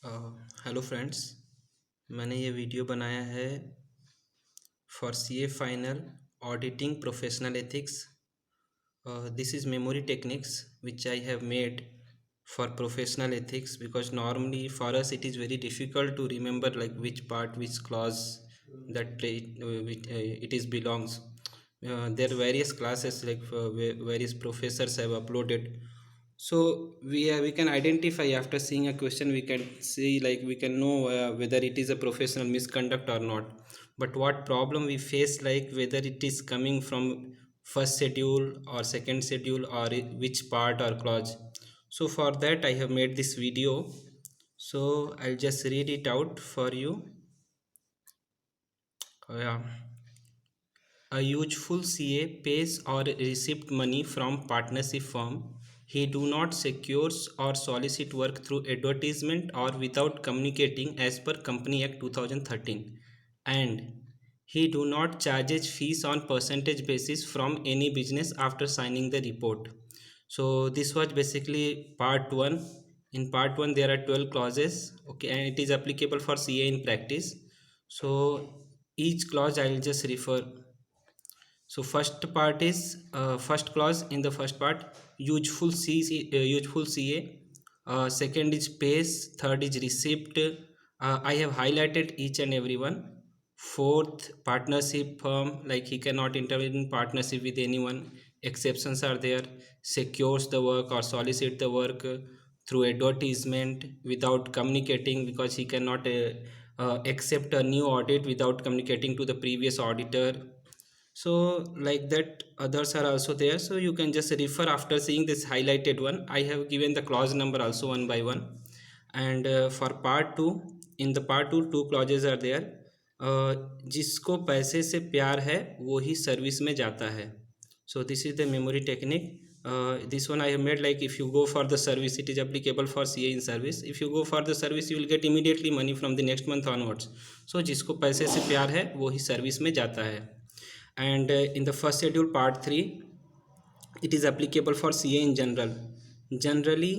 Hello friends. मैंने ये video बनाया है for CA final auditing professional ethics. This is memory techniques which I have made for professional ethics, because normally for us it is very difficult to remember like which part, which clause that it is belongs. There are various classes like various professors have uploaded, so we can identify after seeing a question. We can see, like, we can know whether it is a professional misconduct or not. But what problem we face, like whether it is coming from first schedule or second schedule, or which part or clause. So for that I have made this video, so I'll just read it out for you. Yeah. A useful CA pays or receives money from partnership firm. He do not secures or solicit work through advertisement or without communicating as per Company Act 2013, and he do not charges fees on percentage basis from any business after signing the report. So this was basically part 1. In part 1 there are 12 clauses, okay, and it is applicable for CA in practice. So each clause I will just refer. So first part is first clause in the first part, useful CA. Second is pays. Third is receipt. I have highlighted each and every one. Fourth, partnership firm, like he cannot intervene in partnership with anyone. Exceptions are there. Secures the work or solicit the work through advertisement without communicating, because he cannot accept a new audit without communicating to the previous auditor. So like that, others are also there, so you can just refer after seeing this highlighted one. I have given the clause number also one by one. And for part 2, in the part 2 two clauses are there. जिसको पैसे से प्यार है वो ही service में जाता है. So this is the memory technique. This one I have made, like if you go for the service, it is applicable for CA in service. If you go for the service, you will get immediately money from the next month onwards. So जिसको पैसे से प्यार है वो ही service में जाता है. And in the first schedule part 3, it is applicable for CA in general. Generally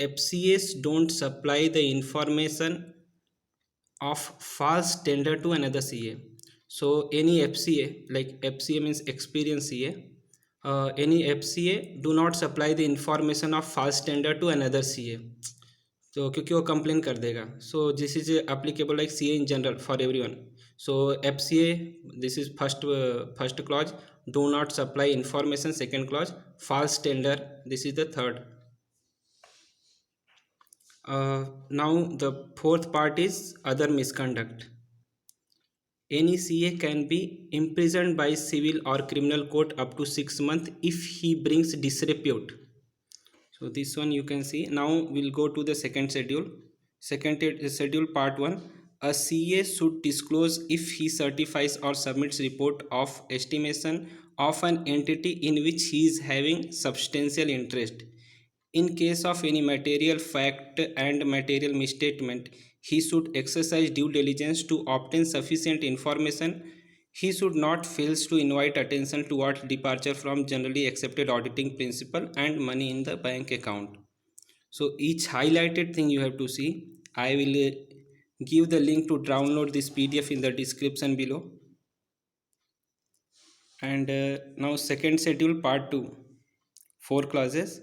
FCAs don't supply the information of false tender to another CA. So any FCA, like FCA means experienced CA, any FCA do not supply the information of false tender to another CA. तो क्योंकि वो complain कर देगा. So this is applicable like CA in general for everyone. So FCA, this is first clause, do not supply information. Second clause, false tender, this is the third. Now the fourth part is other misconduct. Any CA can be imprisoned by civil or criminal court up to 6 months if he brings disrepute. So this one you can see. Now we'll go to the second schedule. Second schedule part 1. A CA should disclose if he certifies or submits report of estimation of an entity in which he is having substantial interest. In case of any material fact and material misstatement, he should exercise due diligence to obtain sufficient information. He should not fail to invite attention towards departure from generally accepted auditing principle and money in the bank account. So each highlighted thing you have to see. I will give the link to download this PDF in the description below. And now second schedule part 2, 4 clauses.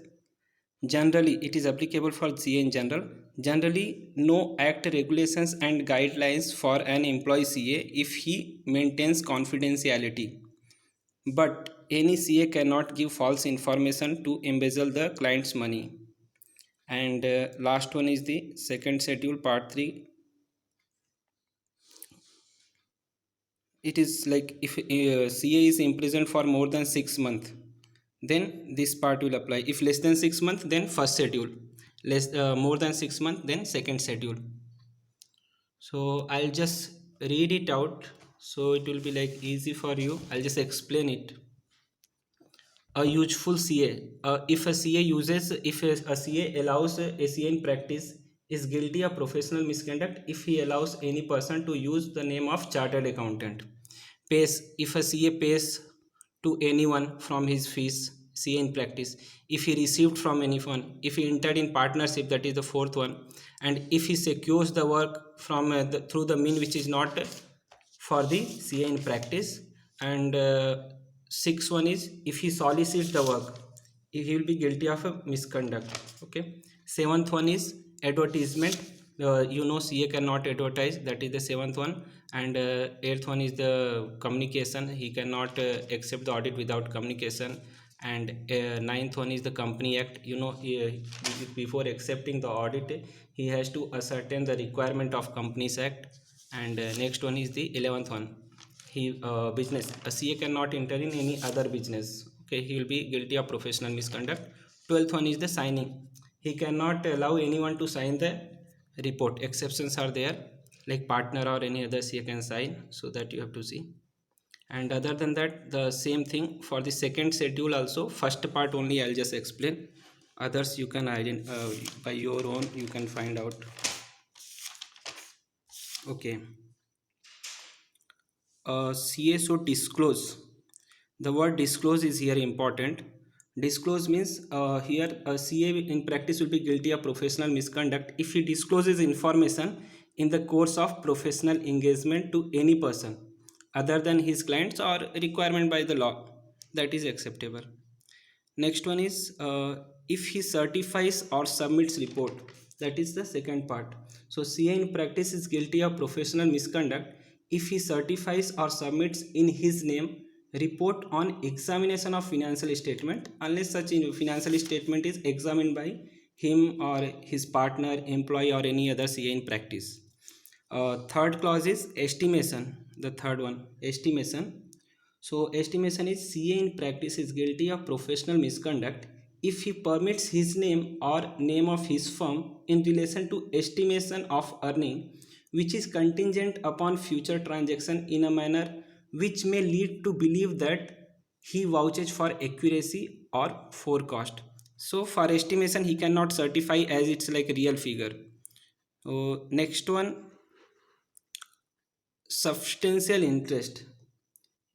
Generally, it is applicable for CA in general. Generally, no act, regulations and guidelines for an employee CA if he maintains confidentiality. But any CA cannot give false information to embezzle the client's money. And last one is the second schedule part 3. It is like if CA is imprisoned for more than 6 months, then this part will apply. If less than 6 months, then first schedule. More than 6 months, then second schedule. So I'll just read it out, so it will be like easy for you. I'll just explain it. A useful CA, if a CA allows a CA in practice is guilty of professional misconduct if he allows any person to use the name of chartered accountant. Pays, if a CA pays to anyone from his fees, CA in practice, if he received from anyone, if he entered in partnership, that is the fourth one, and if he secures the work from through the mean which is not for the CA in practice, and sixth one is if he solicits the work, he will be guilty of a misconduct. Okay. Seventh one is advertisement. CA cannot advertise, that is the seventh one. And eighth one is the communication, he cannot accept the audit without communication. And ninth one is the Company Act. Before accepting the audit, he has to ascertain the requirement of Companies Act. And next one is the 11th one, he business, a CA cannot enter in any other business. Okay, he will be guilty of professional misconduct. 12th one is the signing, he cannot allow anyone to sign the report. Exceptions are there, like partner or any other CA can sign, so that you have to see. And other than that, the same thing for the second schedule also. First part only I'll just explain, others you can by your own you can find out. Okay. CA should disclose. The word disclose is here important. Disclose means here a CA in practice will be guilty of professional misconduct if he discloses information in the course of professional engagement to any person other than his clients or requirement by the law, that is acceptable. Next one is if he certifies or submits report, that is the second part. So CA in practice is guilty of professional misconduct if he certifies or submits in his name report on examination of financial statement, unless such financial statement is examined by him or his partner, employee, or any other CA in practice. Third clause is estimation. The third one, estimation. So estimation is CA in practice is guilty of professional misconduct if he permits his name or name of his firm in relation to estimation of earning which is contingent upon future transaction in a manner which may lead to believe that he vouches for accuracy or forecast. So for estimation he cannot certify as it's like a real figure. Next one, substantial interest.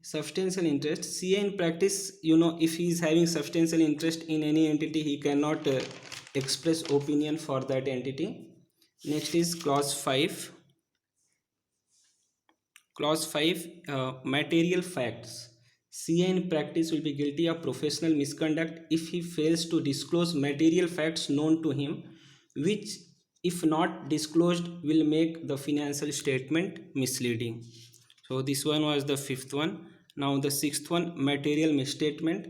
Substantial interest, CA in practice, if he is having substantial interest in any entity, he cannot express opinion for that entity. Next is clause 5. Clause 5, material facts. CA in practice will be guilty of professional misconduct if he fails to disclose material facts known to him which if not disclosed will make the financial statement misleading. So this one was the fifth one. Now the sixth one, material misstatement.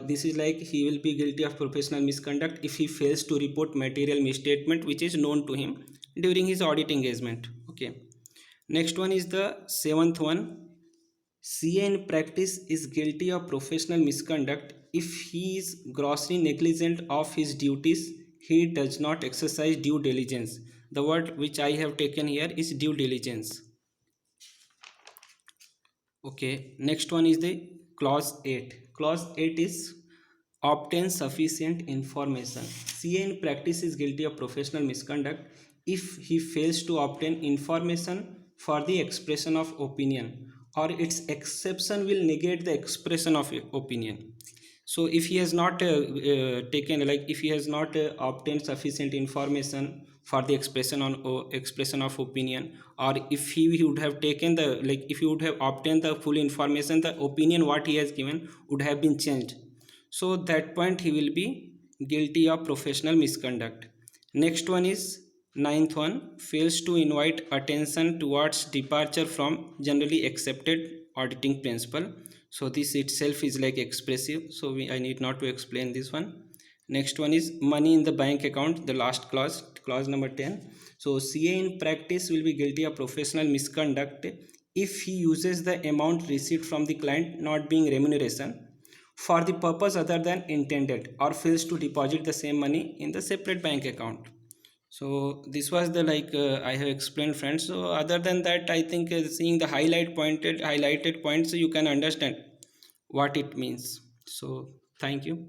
This is like he will be guilty of professional misconduct if he fails to report material misstatement which is known to him during his audit engagement. Okay. Next one is the seventh one. CA in practice is guilty of professional misconduct if he is grossly negligent of his duties. He does not exercise due diligence. The word which I have taken here is due diligence. Okay, next one is the clause 8. Clause 8 is obtain sufficient information. CA in practice is guilty of professional misconduct if he fails to obtain information for the expression of opinion or its exception will negate the expression of opinion. So if he has not if he has not obtained sufficient information for the expression of opinion, or if he would have taken the if he would have obtained the full information, the opinion what he has given would have been changed. So that point he will be guilty of professional misconduct. Next one is ninth one, fails to invite attention towards departure from generally accepted auditing principle. So this itself is like expressive, so I need not to explain this one. Next one is money in the bank account, the last clause, clause number 10. So CA in practice will be guilty of professional misconduct if he uses the amount received from the client not being remuneration for the purpose other than intended or fails to deposit the same money in the separate bank account. So this was the I have explained, friends. So other than that, I think seeing the highlighted points, you can understand what it means. So thank you.